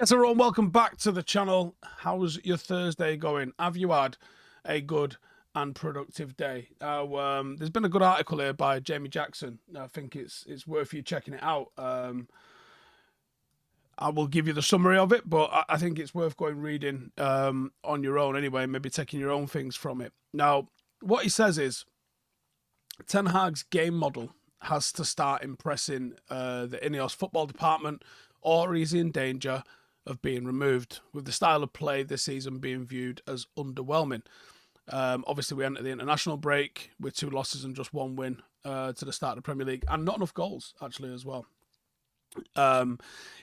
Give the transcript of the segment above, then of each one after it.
Yes, everyone, welcome back to the channel. How's your Thursday going? Have you had a good and productive day? There's been a good article here by Jamie Jackson. I think it's worth you checking it out. I will give you the summary of it, but I think it's worth going reading on your own anyway, maybe taking your own things from it. Now, what he says is, Ten Hag's game model has to start impressing the Ineos football department, or he's in danger of being removed, with the style of play this season being viewed as underwhelming. Obviously, we enter the international break with 2 losses and just 1 win to the start of the Premier League, and not enough goals, actually, as well.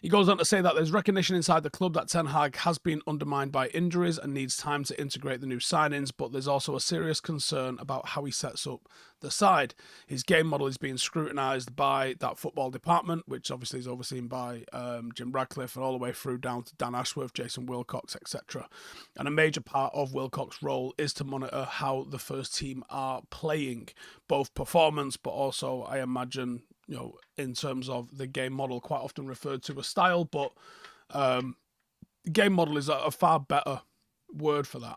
He goes on to say that there's recognition inside the club that Ten Hag has been undermined by injuries and needs time to integrate the new signings, but there's also a serious concern about how he sets up the side. His game model is being scrutinised by that football department, which obviously is overseen by Jim Ratcliffe, and all the way through down to Dan Ashworth, Jason Wilcox, etc. And a major part of Wilcox's role is to monitor how the first team are playing, both performance, but also, I imagine, in terms of the game model, quite often referred to as style, but game model is a far better word for that.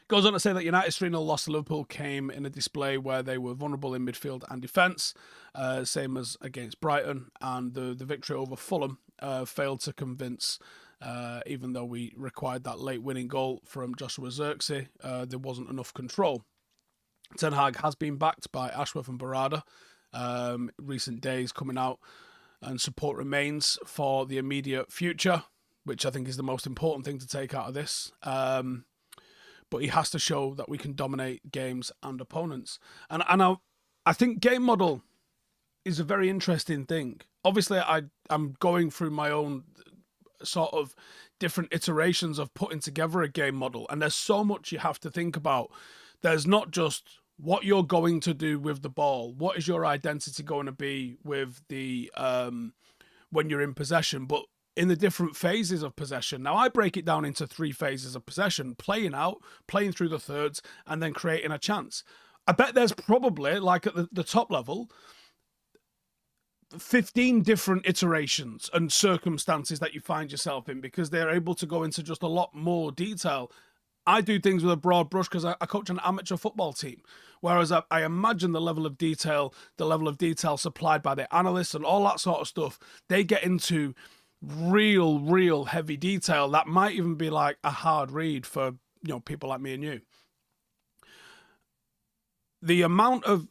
Goes on to say that United's 3-0 loss to Liverpool came in a display where they were vulnerable in midfield and defence, same as against Brighton, and the victory over Fulham failed to convince. Even though we required that late winning goal from Joshua Zirkzee, there wasn't enough control. Ten Hag has been backed by Ashworth and Barada. Recent days coming out, and support remains for the immediate future, which I think is the most important thing to take out of this. But he has to show that we can dominate games and opponents. And I think game model is a very interesting thing. Obviously, I'm going through my own sort of different iterations of putting together a game model, and there's so much you have to think about. There's not just what you're going to do with the ball. What is your identity going to be with the when you're in possession, but in the different phases of possession. Now, I break it down into 3 phases of possession: playing out, playing through the thirds, and then creating a chance. I bet there's probably, like at the top level, 15 different iterations and circumstances that you find yourself in, because they're able to go into just a lot more detail. I do things with a broad brush because I coach an amateur football team, whereas I imagine the level of detail supplied by the analysts and all that sort of stuff, they get into real heavy detail that might even be like a hard read for people like me and you. The amount of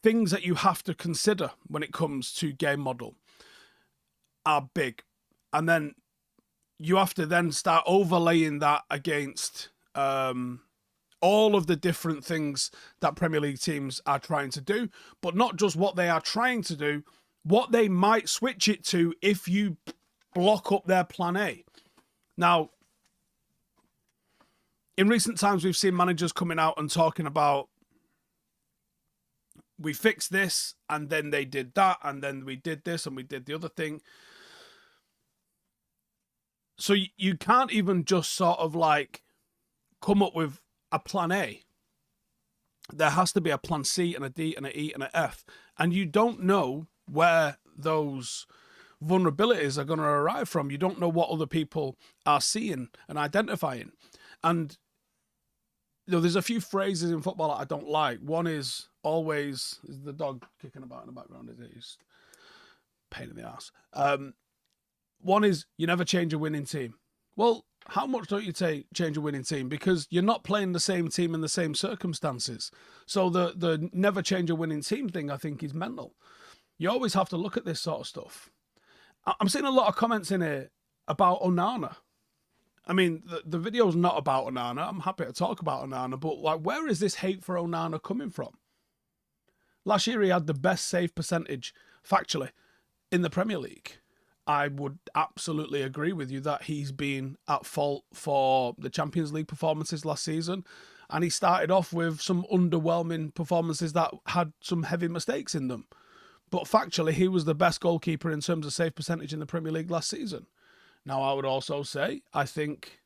things that you have to consider when it comes to game model are big, and then you have to then start overlaying that against all of the different things that Premier League teams are trying to do, but not just what they are trying to do, what they might switch it to if you block up their plan A. Now, in recent times, we've seen managers coming out and talking about, we fixed this, and then they did that, and then we did this, and we did the other thing. So you can't even just sort of like come up with a plan A. There has to be a plan C and a D and an E and an F. And you don't know where those vulnerabilities are going to arrive from. You don't know what other people are seeing and identifying. And there's a few phrases in football that I don't like. One is always, is the dog kicking about in the background, is it? He's a pain in the ass. One is, you never change a winning team. Well, how much don't you change a winning team? Because you're not playing the same team in the same circumstances. So the never change a winning team thing, I think, is mental. You always have to look at this sort of stuff. I'm seeing a lot of comments in here about Onana. I mean, the video's not about Onana. I'm happy to talk about Onana, but like, where is this hate for Onana coming from? Last year, he had the best save percentage, factually, in the Premier League. I would absolutely agree with you that he's been at fault for the Champions League performances last season. And he started off with some underwhelming performances that had some heavy mistakes in them. But factually, he was the best goalkeeper in terms of save percentage in the Premier League last season. Now, I would also say, I think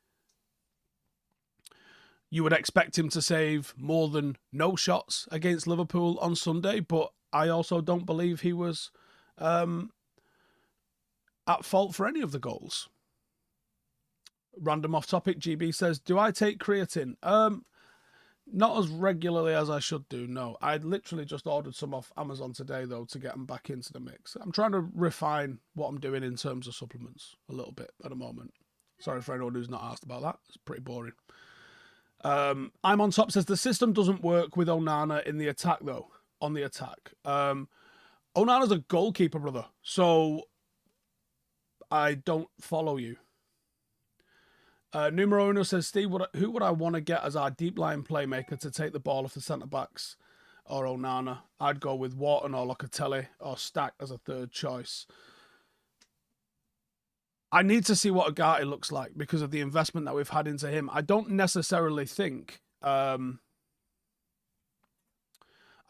you would expect him to save more than no shots against Liverpool on Sunday. But I also don't believe he was at fault for any of the goals. Random off topic, GB says, do I take creatine? Not as regularly as I should do, no. I literally just ordered some off Amazon today, though, to get them back into the mix. I'm trying to refine what I'm doing in terms of supplements a little bit at the moment. Sorry for anyone who's not asked about that. It's pretty boring. I'm on top says, the system doesn't work with Onana in the attack, though. On the attack. Onana's a goalkeeper, brother. So I don't follow you. Numero Uno says, Steve, who would I want to get as our deep line playmaker to take the ball off the centre-backs or Onana? I'd go with Wharton or Locatelli or Stack as a third choice. I need to see what Agati looks like because of the investment that we've had into him. I don't necessarily think...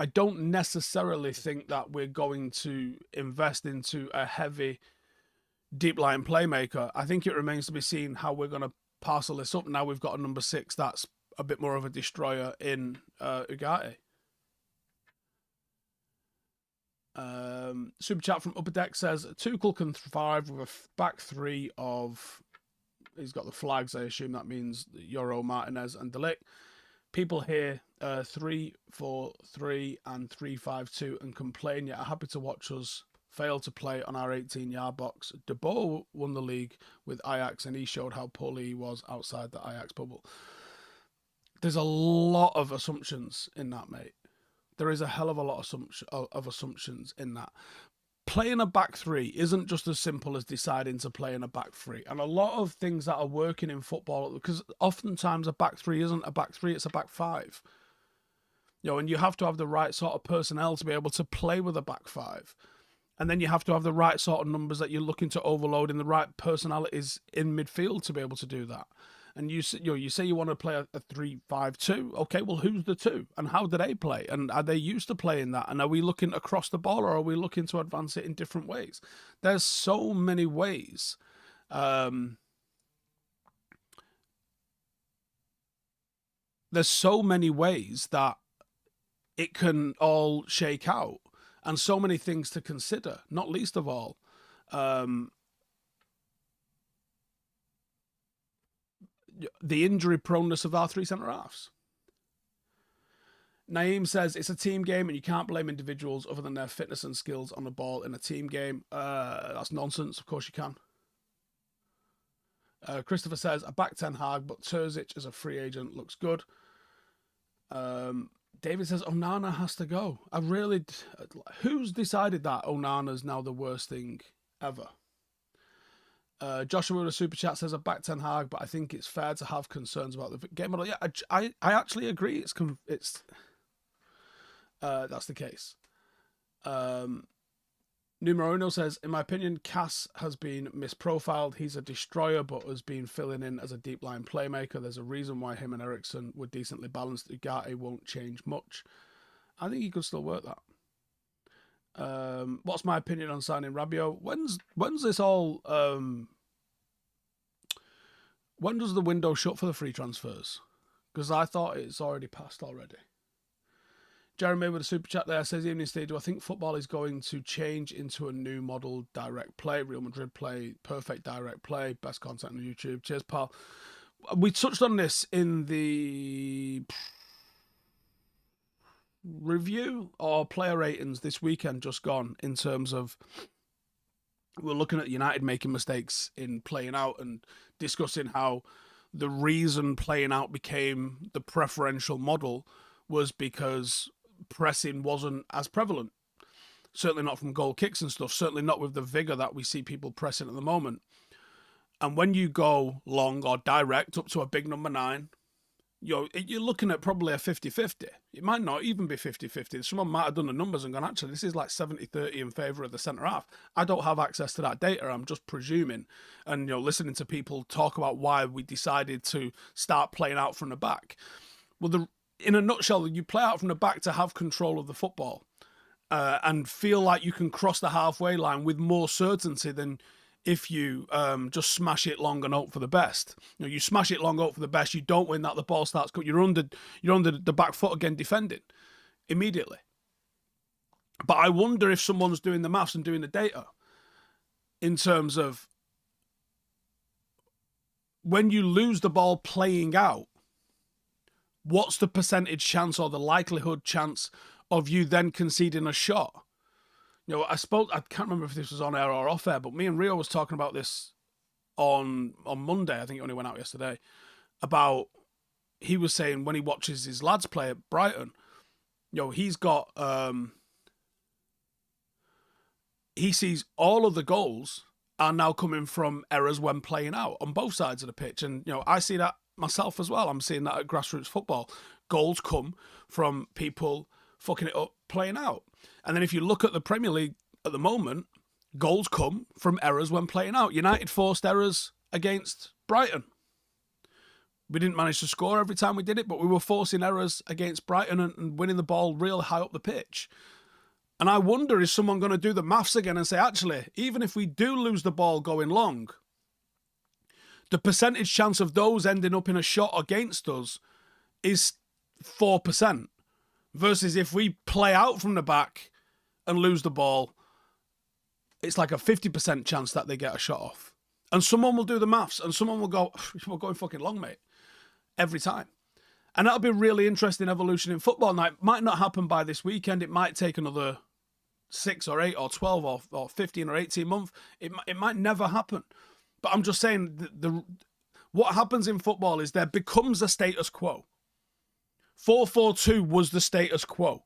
I don't necessarily think that we're going to invest into a heavy deep line playmaker. I think it remains to be seen how we're going to parcel this up. Now we've got a number 6 that's a bit more of a destroyer in Ugarte. Super chat from Upper Deck says Tuchel can thrive with a back 3 of... He's got the flags. I assume that means Euro, Martinez and De Ligt. People here 3-4-3 and 3-5-2 and complain, yet are happy to watch us fail to play on our 18-yard box. De Boer won the league with Ajax and he showed how poorly he was outside the Ajax bubble. There's a lot of assumptions in that, mate. There is a hell of a lot of assumptions in that. Playing a back 3 isn't just as simple as deciding to play in a back 3. And a lot of things that are working in football, because oftentimes a back 3 isn't a back 3, it's a back 5. You know, and you have to have the right sort of personnel to be able to play with a back 5. And then you have to have the right sort of numbers that you're looking to overload and the right personalities in midfield to be able to do that. And you say you want to play a 3-5-2. Okay, well, who's the 2? And how do they play? And are they used to playing that? And are we looking across the ball or are we looking to advance it in different ways? There's so many ways. There's so many ways that it can all shake out. And so many things to consider, not least of all. The injury proneness of our 3 centre-halves. Naeem says, it's a team game and you can't blame individuals other than their fitness and skills on the ball in a team game. That's nonsense. Of course you can. Christopher says, I back Ten Hag, but Terzic as a free agent looks good. David says, Onana has to go. Who's decided that Onana's now the worst thing ever? Joshua with a super chat says, I back Ten Hag, but I think it's fair to have concerns about the game model. Yeah, I actually agree. That's the case. Numero Uno says, in my opinion, Cass has been misprofiled. He's a destroyer, but has been filling in as a deep line playmaker. There's a reason why him and Eriksson were decently balanced. Ugarte won't change much. I think he could still work that. What's my opinion on signing Rabiot? When's this all? When does the window shut for the free transfers? Because I thought it's already passed already. Jeremy with a super chat there says, evening Steve, do I think football is going to change into a new model direct play? Real Madrid play, perfect direct play, best content on YouTube. Cheers, pal. We touched on this in the review or player ratings this weekend just gone, in terms of we're looking at United making mistakes in playing out and discussing how the reason playing out became the preferential model was because pressing wasn't as prevalent. Certainly not from goal kicks and stuff. Certainly not with the vigour that we see people pressing at the moment. And when you go long or direct up to a big number 9, you're looking at probably a 50-50. It might not even be 50-50. Someone might have done the numbers and gone, actually, this is like 70-30 in favour of the centre-half. I don't have access to that data. I'm just presuming and listening to people talk about why we decided to start playing out from the back. Well, in a nutshell, you play out from the back to have control of the football and feel like you can cross the halfway line with more certainty than if you just smash it long and hope for the best. You smash it long, hope for the best. You don't win that. The ball starts coming. You're under the back foot again, defending immediately. But I wonder if someone's doing the maths and doing the data in terms of when you lose the ball playing out, what's the percentage chance or the likelihood chance of you then conceding a shot? I can't remember if this was on air or off air, but me and Rio was talking about this on Monday. I think it only went out yesterday. He was saying when he watches his lads play at Brighton, he's got he sees all of the goals are now coming from errors when playing out on both sides of the pitch. And, I see that myself as well. I'm seeing that at grassroots football. Goals come from people fucking it up playing out. And then if you look at the Premier League at the moment, goals come from errors when playing out. United forced errors against Brighton. We didn't manage to score every time we did it, but we were forcing errors against Brighton and winning the ball real high up the pitch. And I wonder, is someone going to do the maths again and say, actually, even if we do lose the ball going long, the percentage chance of those ending up in a shot against us is 4%. Versus if we play out from the back and lose the ball, it's like a 50% chance that they get a shot off. And someone will do the maths and someone will go, we're going fucking long, mate. Every time. And that'll be a really interesting evolution in football. Now, it might not happen by this weekend. It might take another 6 or 8 or 12 or 15 or 18 months. It might never happen. But I'm just saying, what happens in football is there becomes a status quo. 4-4-2 was the status quo.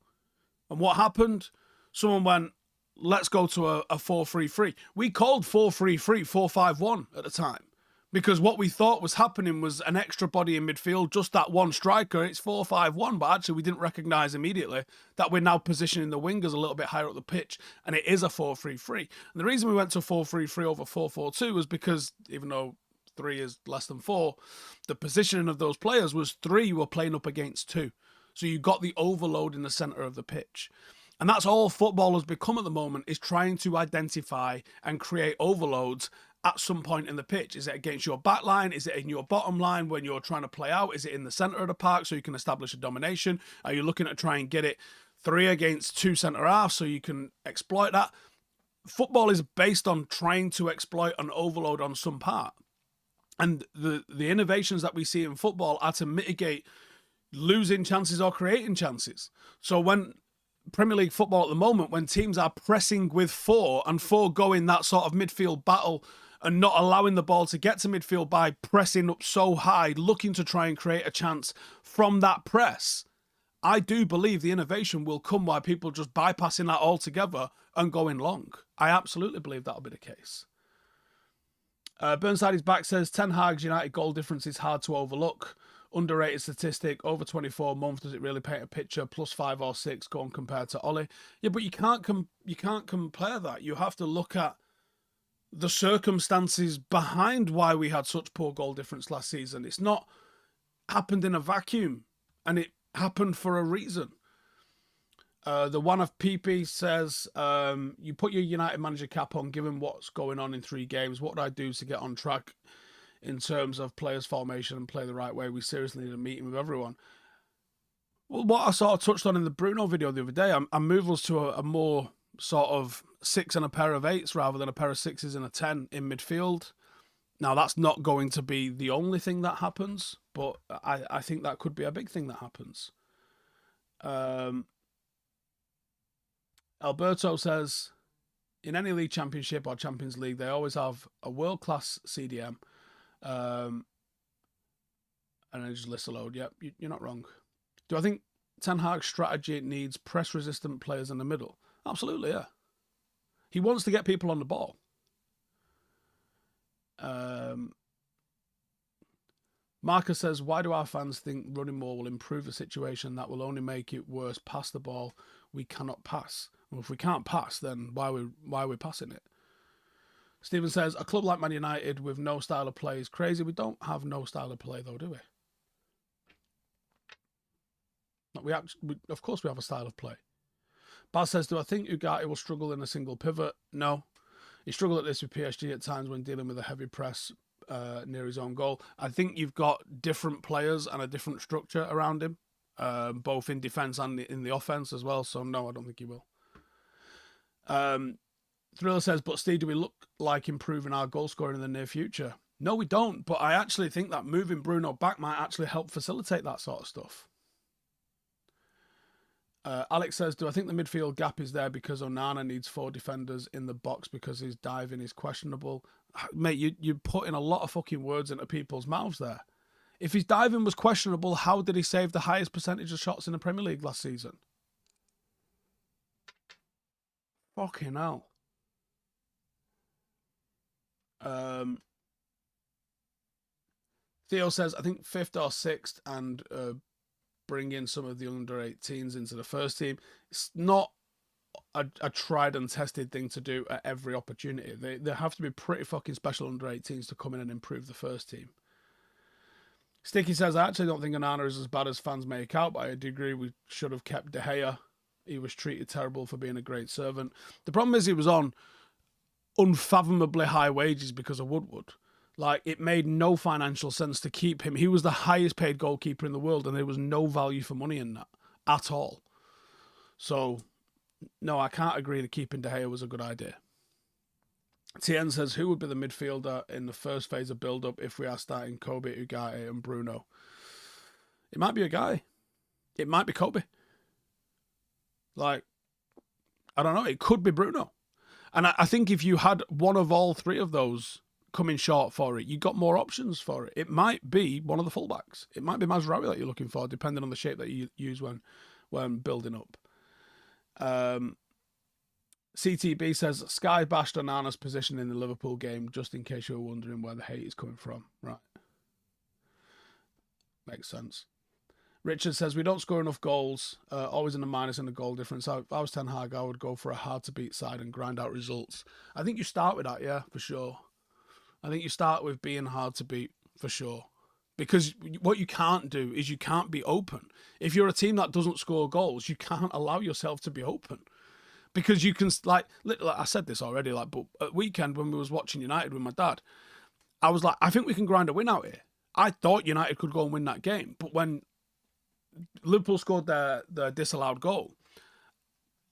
And what happened? Someone went, let's go to a 4-3-3. We called 4-3-3 4-5-1 at the time. Because what we thought was happening was an extra body in midfield, just that one striker. It's 4-5-1, but actually we didn't recognise immediately that we're now positioning the wingers a little bit higher up the pitch, and it is a 4-3-3. And the reason we went to 4-3-3 over 4-4-2 was because, even though 3 is less than 4, the positioning of those players was 3 were playing up against 2. So you got the overload in the centre of the pitch. And that's all football has become at the moment, is trying to identify and create overloads at some point in the pitch. Is it against your back line? Is it in your bottom line when you're trying to play out? Is it in the centre of the park so you can establish a domination? Are you looking to try and get it 3 against 2 centre halves so you can exploit that? Football is based on trying to exploit an overload on some part. And the innovations that we see in football are to mitigate losing chances or creating chances. So when Premier League football at the moment, when teams are pressing with 4 and foregoing that sort of midfield battle and not allowing the ball to get to midfield by pressing up so high, looking to try and create a chance from that press, I do believe the innovation will come by people just bypassing that altogether and going long. I absolutely believe that'll be the case. Burnside is back, says Ten Hag's United goal difference is hard to overlook. Underrated statistic, over 24 months, does it really paint a picture? +5 or 6 going compared to Ollie. Yeah, but you can't compare that. You have to look at the circumstances behind why we had such poor goal difference last season. It's not happened in a vacuum, and it happened for a reason. The one of PP says, you put your United manager cap on, given what's going on in 3 games. What would I do to get on track in terms of players' formation and play the right way? We seriously need a meeting with everyone. Well, what I sort of touched on in the Bruno video the other day, I move us to a more sort of 6 and a pair of 8s rather than a pair of 6s and a 10 in midfield. Now, that's not going to be the only thing that happens, but I think that could be a big thing that happens. Alberto says, in any league championship or Champions League, they always have a world-class CDM. And I just list a load. Yep, you're not wrong. Do I think Ten Hag's strategy needs press-resistant players in the middle? Absolutely, yeah. He wants to get people on the ball. Marcus says, why do our fans think running more will improve the situation? That will only make it worse. Pass the ball. We cannot pass. Well, if we can't pass, then why are we passing it? Stephen says, a club like Man United with no style of play is crazy. We don't have no style of play, though, do we? Of course we have a style of play. Baz says, do I think Ugarte will struggle in a single pivot? No. He struggled at this with PSG at times when dealing with a heavy press near his own goal. I think you've got different players and a different structure around him, both in defence and in the offence as well. So, no, I don't think he will. Thriller says, but Steve, do we look like improving our goal scoring in the near future? No, we don't. But I actually think that moving Bruno back might actually help facilitate that sort of stuff. Alex says, do I think the midfield gap is there because Onana needs 4 defenders in the box because his diving is questionable? Mate, you're putting a lot of fucking words into people's mouths there. If his diving was questionable, how did he save the highest percentage of shots in the Premier League last season? Fucking hell. Theo says, I think 5th or 6th and bring in some of the under-18s into the first team. It's not a tried and tested thing to do at every opportunity. They have to be pretty fucking special under-18s to come in and improve the first team. Sticky says, I actually don't think Onana is as bad as fans make out, but I do agree we should have kept De Gea. He was treated terrible for being a great servant. The problem is he was on unfathomably high wages because of Woodward. Like, it made no financial sense to keep him. He was the highest paid goalkeeper in the world, and there was no value for money in that at all. So, no, I can't agree that keeping De Gea was a good idea. TN says, who would be the midfielder in the first phase of build-up if we are starting Kobe, Ugarte, and Bruno? It might be a guy. It might be Kobe. Like, I don't know. It could be Bruno. And I think if you had one of all 3 of those coming short for it, you got more options for it. It might be one of the fullbacks. It might be Mazraoui that you're looking for, depending on the shape that you use when building up. CTB says, Sky bashed Onana's position in the Liverpool game, just in case you were wondering where the hate is coming from. Right. Makes sense. Richard says, we don't score enough goals, always in the minus in the goal difference. If I was Ten Hag, I would go for a hard-to-beat side and grind out results. I think you start with that, yeah, for sure. I think you start with being hard to beat, for sure. Because what you can't do is you can't be open. If you're a team that doesn't score goals, you can't allow yourself to be open. Because you can, like I said this already, but at weekend when we was watching United with my dad, I was like, I think we can grind a win out here. I thought United could go and win that game. But when Liverpool scored their disallowed goal,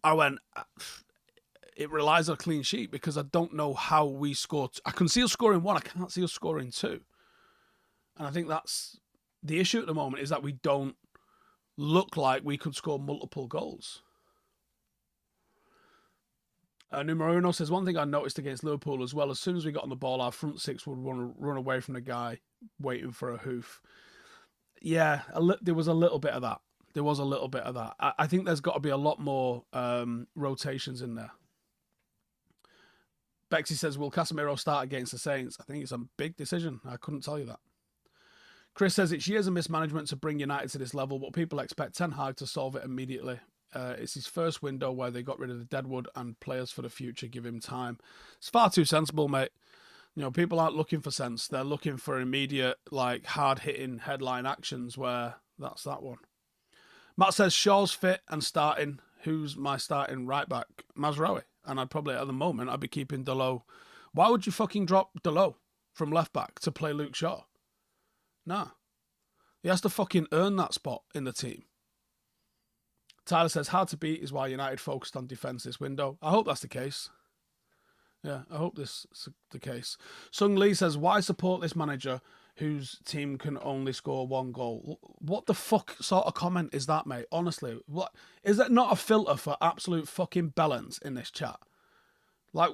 I went, it relies on a clean sheet because I don't know how we scored. I can see us scoring 1. I can't see us scoring 2. And I think that's the issue at the moment, is that we don't look like we could score multiple goals. Numero Uno says, one thing I noticed against Liverpool as well, as soon as we got on the ball, our front 6 would run away from the guy waiting for a hoof. Yeah, there was a little bit of that. There was a little bit of that. I think there's got to be a lot more rotations in there. Bexy says, will Casemiro start against the Saints? I think it's a big decision. I couldn't tell you that. Chris says, it's years of mismanagement to bring United to this level, but people expect Ten Hag to solve it immediately. It's his first window where they got rid of the deadwood and players for the future. Give him time. It's far too sensible, mate. You know, people aren't looking for sense. They're looking for immediate, like, hard-hitting headline actions where that's that one. Matt says, Shaw's fit and starting. Who's my starting right back? Mazraoui. And I'd probably, at the moment, I'd be keeping Dalot. Why would you fucking drop Dalot from left back to play Luke Shaw? Nah. He has to fucking earn that spot in the team. Tyler says, hard to beat is why United focused on defence this window. I hope that's the case. Yeah, I hope this is the case. Sung Lee says, why support this manager whose team can only score 1 goal? What the fuck sort of comment is that, mate? Honestly, what is that not a filter for absolute fucking balance in this chat? Like,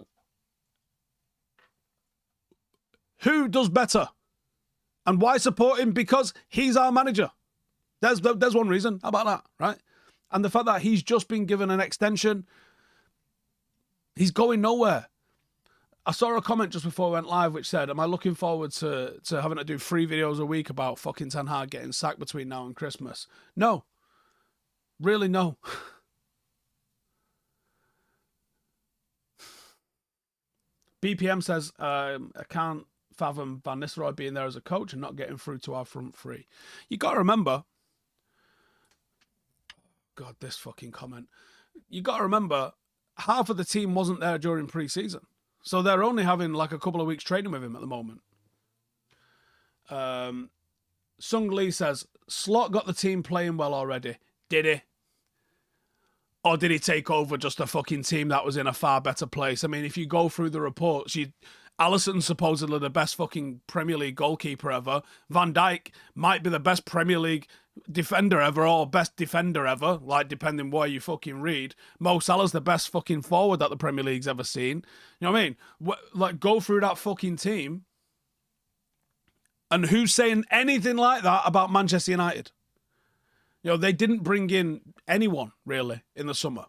who does better? And why support him? Because he's our manager. There's one reason. How about that, right? And the fact that he's just been given an extension, he's going nowhere. I saw a comment just before we went live which said, am I looking forward to having to do 3 videos a week about fucking Ten Hag getting sacked between now and Christmas? No. Really, no. BPM says, I can't fathom Van Nistelrooy being there as a coach and not getting through to our front 3. You got to remember, God, this fucking comment. You got to remember, half of the team wasn't there during pre-season. So they're only having like a couple of weeks training with him at the moment. Sung Lee says, Slot got the team playing well already. Did he? Or did he take over just a fucking team that was in a far better place? I mean, if you go through the reports, Alisson's supposedly the best fucking Premier League goalkeeper ever. Van Dijk might be the best Premier League defender ever or best defender ever, like depending where you fucking read. Mo Salah's the best fucking forward that the Premier League's ever seen. You know what I mean? Like, go through that fucking team. And who's saying anything like that about Manchester United? You know, they didn't bring in anyone, really, in the summer.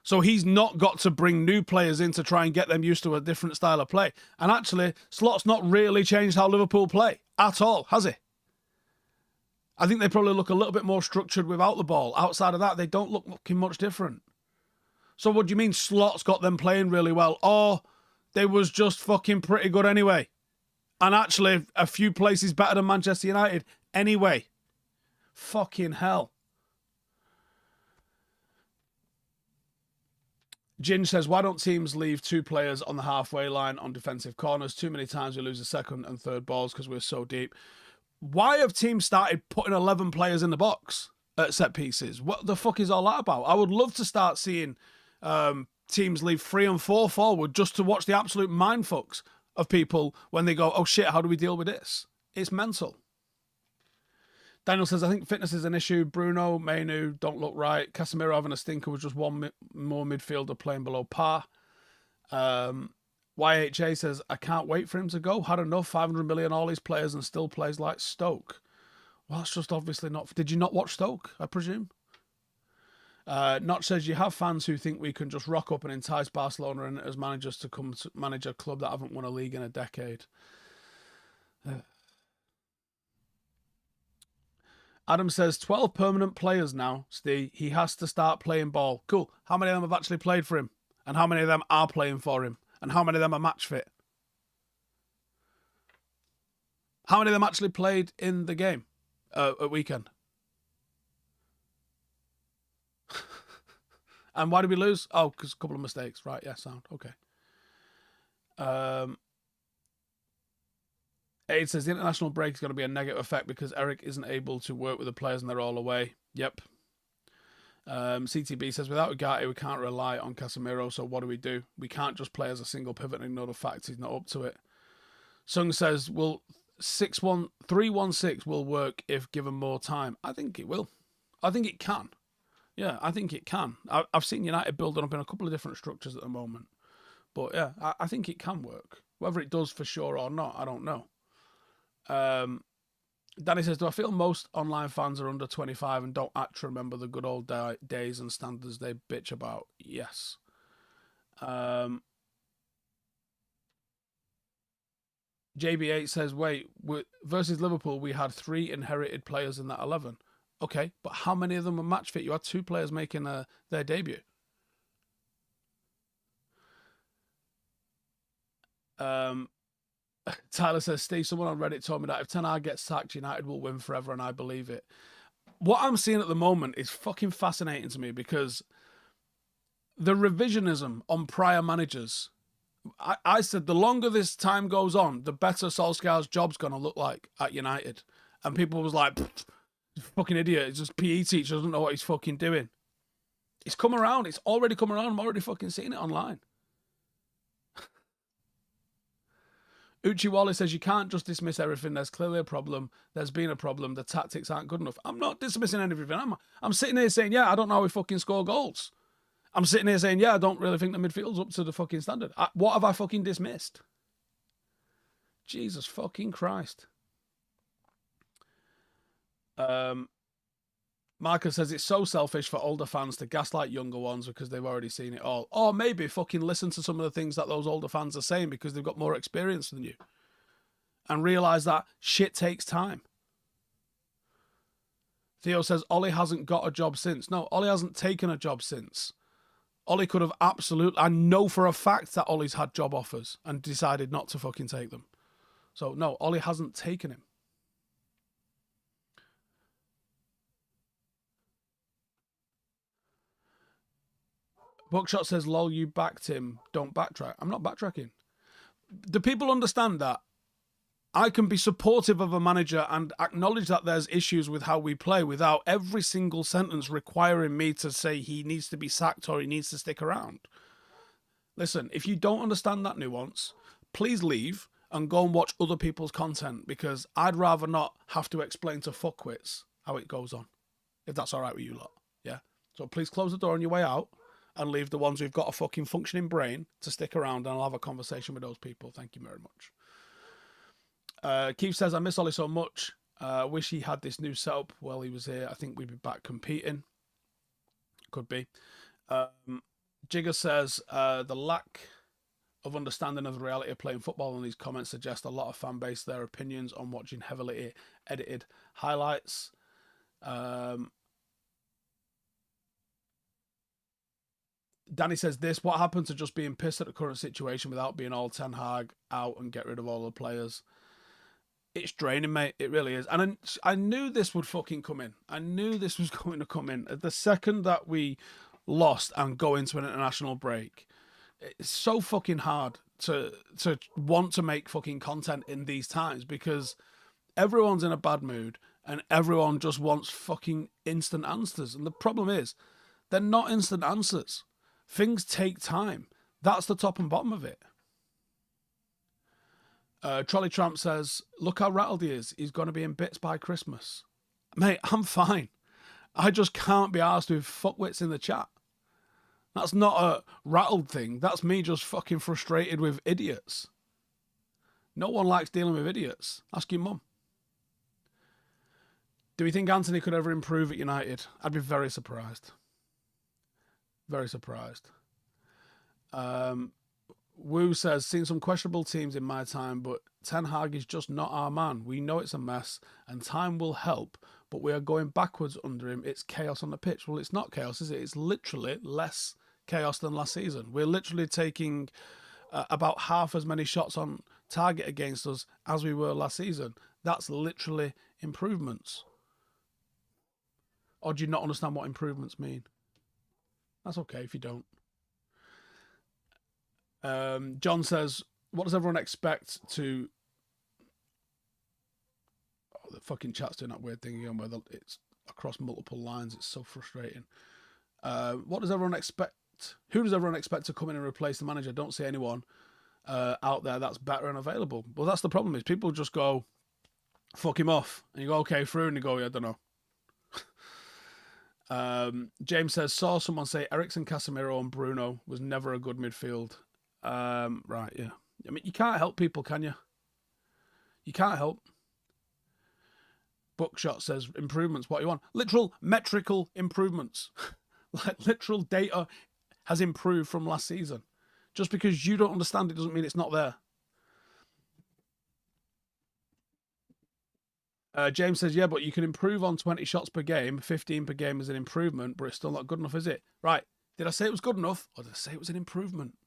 So he's not got to bring new players in to try and get them used to a different style of play. And actually, Slot's not really changed how Liverpool play at all, has he? I think they probably look a little bit more structured without the ball. Outside of that, they don't look looking much different. So what do you mean Slot's got them playing really well? Or they was just fucking pretty good anyway. And actually, a few places better than Manchester United anyway. Fucking hell. Ginge says, why don't teams leave 2 players on the halfway line on defensive corners? Too many times we lose the second and third balls because we're so deep. Why have teams started putting 11 players in the box at set pieces? What the fuck is all that about? I would love to start seeing teams leave 3 and 4 forward just to watch the absolute mindfucks of people when they go, oh shit, how do we deal with this? It's mental. Daniel says, I think fitness is an issue. Bruno, Mainu don't look right. Casemiro having a stinker was just one more midfielder playing below par. YHA says, I can't wait for him to go. Had enough, 500 million, all these players, and still plays like Stoke. Well, that's just obviously not... Did you not watch Stoke, I presume? Notch says, you have fans who think we can just rock up and entice Barcelona and as managers to come to manage a club that haven't won a league in a decade. Adam says, 12 permanent players now, Steve. He has to start playing ball. Cool. How many of them have actually played for him? And how many of them are playing for him? And how many of them are match fit? How many of them actually played in the game at weekend? And why did we lose? Oh, because a couple of mistakes. Right, yeah, sound. Okay. Aid says the international break is going to be a negative effect because Erik isn't able to work with the players and they're all away. Yep. CTB says, without Ugarte, we can't rely on Casemiro, so what do? We can't just play as a single pivot and ignore the fact he's not up to it. Sung says, will 3-1-6 will work if given more time? I think it will. I think it can. Yeah, I think it can. I've seen United building up in a couple of different structures at the moment. But yeah, I think it can work. Whether it does for sure or not, I don't know. Danny says, do I feel most online fans are under 25 and don't actually remember the good old days and standards they bitch about? Yes. JB8 says, wait, versus Liverpool, we had 3 inherited players in that 11. Okay, but how many of them were match fit? You had 2 players making their debut. Tyler says, Steve, someone on Reddit told me that if Ten Hag gets sacked, United will win forever, and I believe it. What I'm seeing at the moment is fucking fascinating to me because the revisionism on prior managers, I said the longer this time goes on, the better Solskjaer's job's going to look like at United. And people was like, fucking idiot, it's just PE teacher, doesn't know what he's fucking doing. It's come around. It's already come around. I'm already fucking seeing it online. Uchi Wally says, you can't just dismiss everything. There's clearly a problem. There's been a problem. The tactics aren't good enough. I'm not dismissing everything. I'm sitting here saying, yeah, I don't know how we fucking score goals. I'm sitting here saying, yeah, I don't really think the midfield's up to the fucking standard. What have I fucking dismissed? Jesus fucking Christ. Marcus says it's so selfish for older fans to gaslight younger ones because they've already seen it all. Or maybe fucking listen to some of the things that those older fans are saying because they've got more experience than you. And realise that shit takes time. Theo says Ollie hasn't got a job since. No, Ollie hasn't taken a job since. Ollie could have absolutely... I know for a fact that Ollie's had job offers and decided not to fucking take them. So, no, Ollie hasn't taken him. Buckshot says, lol, you backed him. Don't backtrack. I'm not backtracking. Do people understand that I can be supportive of a manager and acknowledge that there's issues with how we play without every single sentence requiring me to say he needs to be sacked or he needs to stick around. Listen, if you don't understand that nuance, please leave and go and watch other people's content, because I'd rather not have to explain to fuckwits how it goes on, if that's all right with you lot. Yeah? So please close the door on your way out and leave the ones who've got a fucking functioning brain to stick around, and I'll have a conversation with those people. Thank you very much. Keith says, I miss Ollie so much. Wish he had this new setup while he was here. I think we'd be back competing. Could be. Jigger says, the lack of understanding of the reality of playing football in these comments suggest a lot of fan base their opinions on watching heavily edited highlights. Danny says this, what happened to just being pissed at the current situation without being all Ten Hag out and get rid of all the players? It's draining, mate. It really is. And I knew this would fucking come in. I knew this was going to come in. The second that we lost and go into an international break, it's so fucking hard to want to make fucking content in these times, because everyone's in a bad mood and everyone just wants fucking instant answers. And the problem is, they're not instant answers. Things take time. That's the top and bottom of it. Trolley Tramp says, look how rattled he is. He's going to be in bits by Christmas. Mate, I'm fine. I just can't be arsed with fuckwits in the chat. That's not a rattled thing. That's me just fucking frustrated with idiots. No one likes dealing with idiots. Ask your mum. Do we think Anthony could ever improve at United? I'd be very surprised. Very surprised. Wu says, seen some questionable teams in my time, but Ten Hag is just not our man. We know it's a mess and time will help, but we are going backwards under him. It's chaos on the pitch. Well, it's not chaos, is it? It's literally less chaos than last season. We're literally taking about half as many shots on target against us as we were last season. That's literally improvements. Or do you not understand what improvements mean? That's okay if you don't. John says, what does everyone expect to... Oh, the fucking chat's doing that weird thing again where it's across multiple lines. It's so frustrating. What does everyone expect? Who does everyone expect to come in and replace the manager? I don't see anyone out there that's better and available. Well, that's the problem, is people just go, fuck him off. And you go, okay, through, and you go, yeah, I don't know. James says, saw someone say Eriksen, Casemiro and Bruno was never a good midfield. Right, yeah. I mean, you can't help people, can you? You can't help. Bookshot says, improvements, what do you want? Literal metrical improvements. Like, literal data has improved from last season. Just because you don't understand it doesn't mean it's not there. James says, yeah, but you can improve on 20 shots per game. 15 per game is an improvement, but it's still not good enough, is it? Right. Did I say it was good enough, or did I say it was an improvement?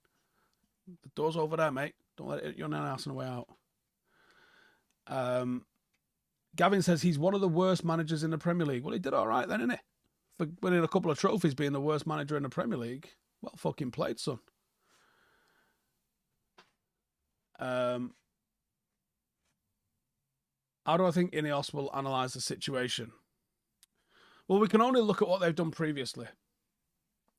The door's over there, mate. Don't let it you're an ass on the way out. Gavin says he's one of the worst managers in the Premier League. Well, he did all right then, didn't he? For winning a couple of trophies, being the worst manager in the Premier League. Well fucking played, son. How do I think Ineos will analyse the situation? Well, we can only look at what they've done previously.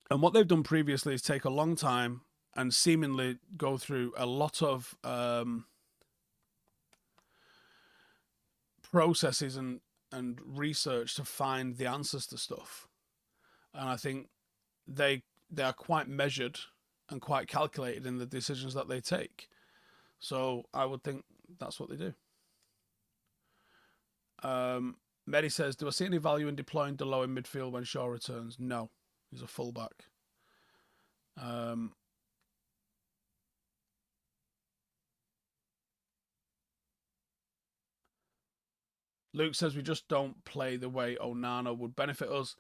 And what they've done previously is take a long time and seemingly go through a lot of processes and research to find the answers to stuff. And I think they are quite measured and quite calculated in the decisions that they take. So I would think that's what they do. Medi says, do I see any value in deploying Delo in midfield when Shaw returns? No, he's a fullback. Luke says we just don't play the way Onana would benefit us.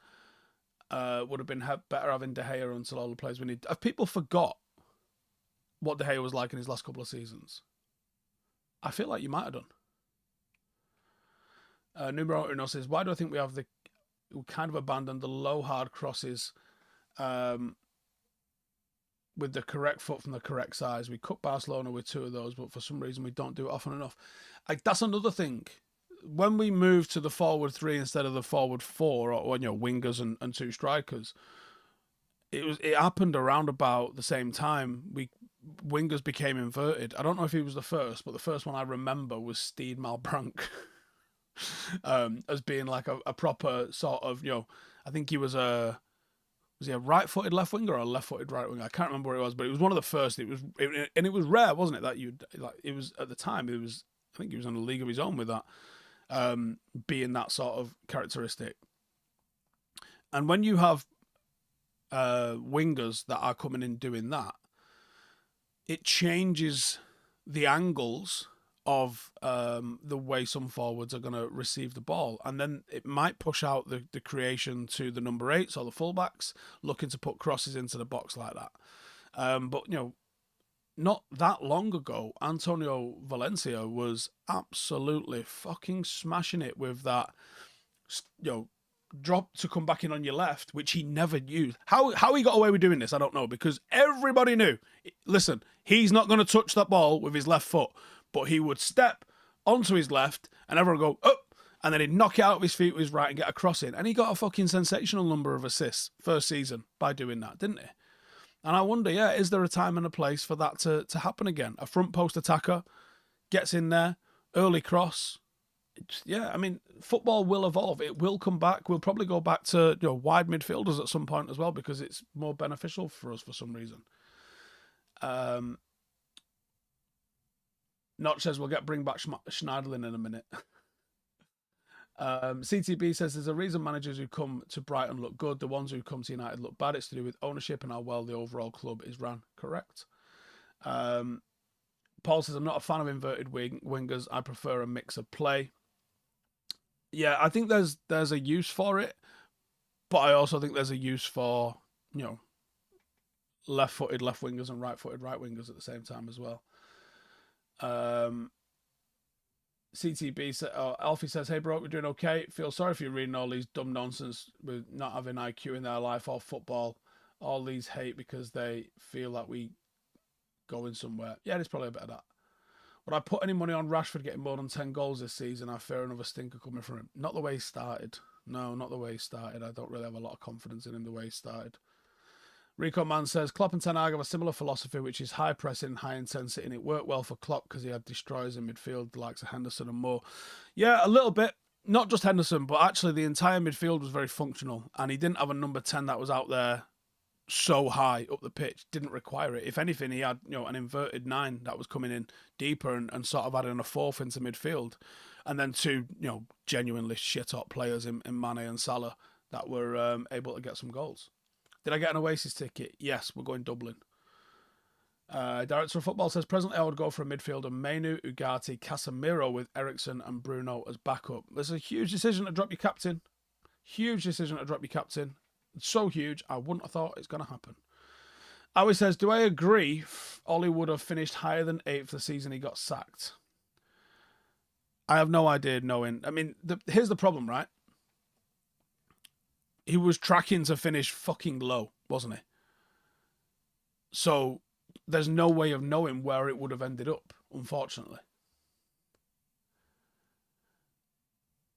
Would have been better having De Gea until all the players we need. Have people forgot what De Gea was like in his last couple of seasons? I feel like you might have done. Numero Uno says, why do I think we kind of abandoned the low hard crosses with the correct foot from the correct size. We cut Barcelona with 2 of those, but for some reason we don't do it often enough. Like, that's another thing. When we move to the forward 3 instead of the forward 4, or wingers and 2 strikers, it happened around about the same time. Wingers became inverted. I don't know if he was the first, but the first one I remember was Steed Malbranck. As being like a proper sort of, I think he was he a right-footed left winger or a left-footed right winger? I can't remember what it was, but it was one of the first. It was rare, wasn't it? That it was at the time. I think he was in a league of his own with that, being that sort of characteristic. And when you have wingers that are coming in doing that, it changes the angles of the way some forwards are going to receive the ball, and then it might push out the creation to the number 8s or the fullbacks looking to put crosses into the box like that. But not that long ago, Antonio Valencia was absolutely fucking smashing it with that, drop to come back in on your left, which he never used. How he got away with doing this, I don't know, because everybody knew, listen, he's not going to touch that ball with his left foot. But he would step onto his left and everyone would go, up, and then he'd knock it out of his feet with his right and get a cross in. And he got a fucking sensational number of assists first season by doing that, didn't he? And I wonder, is there a time and a place for that to happen again? A front post attacker gets in there, early cross. I mean, football will evolve. It will come back. We'll probably go back to wide midfielders at some point as well, because it's more beneficial for us for some reason. Notch says we'll bring back Schneiderlin in a minute. CTB says there's a reason managers who come to Brighton look good. The ones who come to United look bad. It's to do with ownership and how well the overall club is ran. Correct. Paul says I'm not a fan of inverted wingers. I prefer a mix of play. Yeah, I think there's a use for it, but I also think there's a use for left-footed left wingers and right-footed right wingers at the same time as well. CTB Alfie says, hey bro, we're doing okay. Feel sorry if you're reading all these dumb nonsense with not having IQ in their life or football. All these hate because they feel that we going somewhere. Yeah, there's probably a bit of that. Would I put any money on Rashford getting more than 10 goals this season? I fear another stinker coming from him. Not the way he started. No, not the way he started. I don't really have a lot of confidence in him the way he started. Rico Man says, Klopp and Ten Hag have a similar philosophy, which is high pressing, high intensity, and it worked well for Klopp because he had destroyers in midfield, the likes of Henderson and Moore. Yeah, a little bit. Not just Henderson, but actually the entire midfield was very functional, and he didn't have a number 10 that was out there so high up the pitch. Didn't require it. If anything, he had an inverted 9 that was coming in deeper and sort of adding a 4th into midfield, and then 2 genuinely shit hot players in Mane and Salah that were able to get some goals. Did I get an Oasis ticket? Yes, we're going Dublin. Director of Football says, presently I would go for a midfielder, Mainu, Ugarte, Casemiro with Eriksen and Bruno as backup. There's a huge decision to drop your captain. Huge decision to drop your captain. It's so huge, I wouldn't have thought it's going to happen. Howie says, do I agree Ollie would have finished higher than 8th the season he got sacked? I have no idea knowing. I mean, here's the problem, right? He was tracking to finish fucking low, wasn't he? So there's no way of knowing where it would have ended up, unfortunately.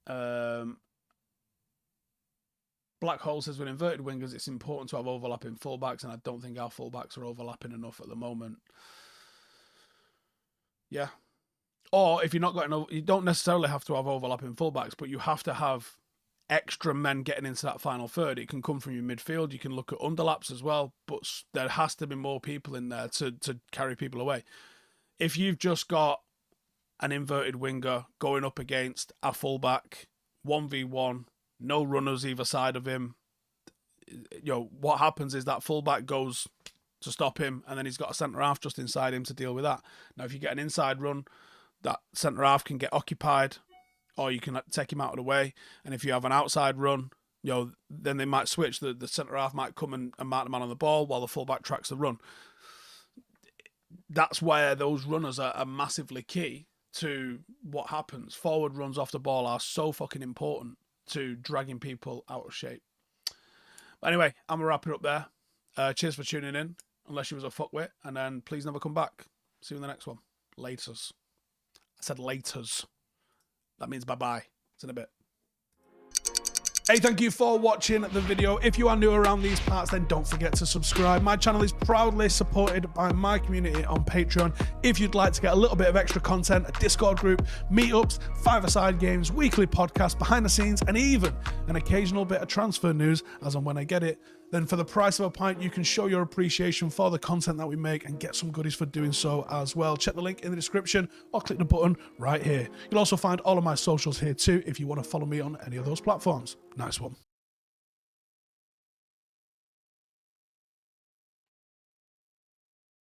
Black Hole says, with inverted wingers, it's important to have overlapping fullbacks, and I don't think our fullbacks are overlapping enough at the moment. Yeah. Or if you're not got you don't necessarily have to have overlapping fullbacks, but you have to have extra men getting into that final third. It can come from your midfield. You can look at underlaps as well, but there has to be more people in there to carry people away. If you've just got an inverted winger going up against a fullback, 1v1, no runners either side of him, what happens is that fullback goes to stop him, and then he's got a centre half just inside him to deal with that. Now, if you get an inside run, that centre half can get occupied, or you can take him out of the way. And if you have an outside run, then they might switch. The centre half might come and mark the man on the ball while the fullback tracks the run. That's where those runners are massively key to what happens. Forward runs off the ball are so fucking important to dragging people out of shape. But anyway, I'm going to wrap it up there. Cheers for tuning in. unless you was a fuckwit, and then please never come back. See you in the next one. Laters. I said laters. That means bye-bye. It's in a bit. Hey, thank you for watching the video. If you are new around these parts, then don't forget to subscribe. My channel is proudly supported by my community on Patreon. If you'd like to get a little bit of extra content, a Discord group, meetups, five-a-side games, weekly podcasts, behind the scenes, and even an occasional bit of transfer news as and when I get it, then for the price of a pint, you can show your appreciation for the content that we make and get some goodies for doing so as well. Check the link in the description or click the button right here. You'll also find all of my socials here too if you want to follow me on any of those platforms. Nice one.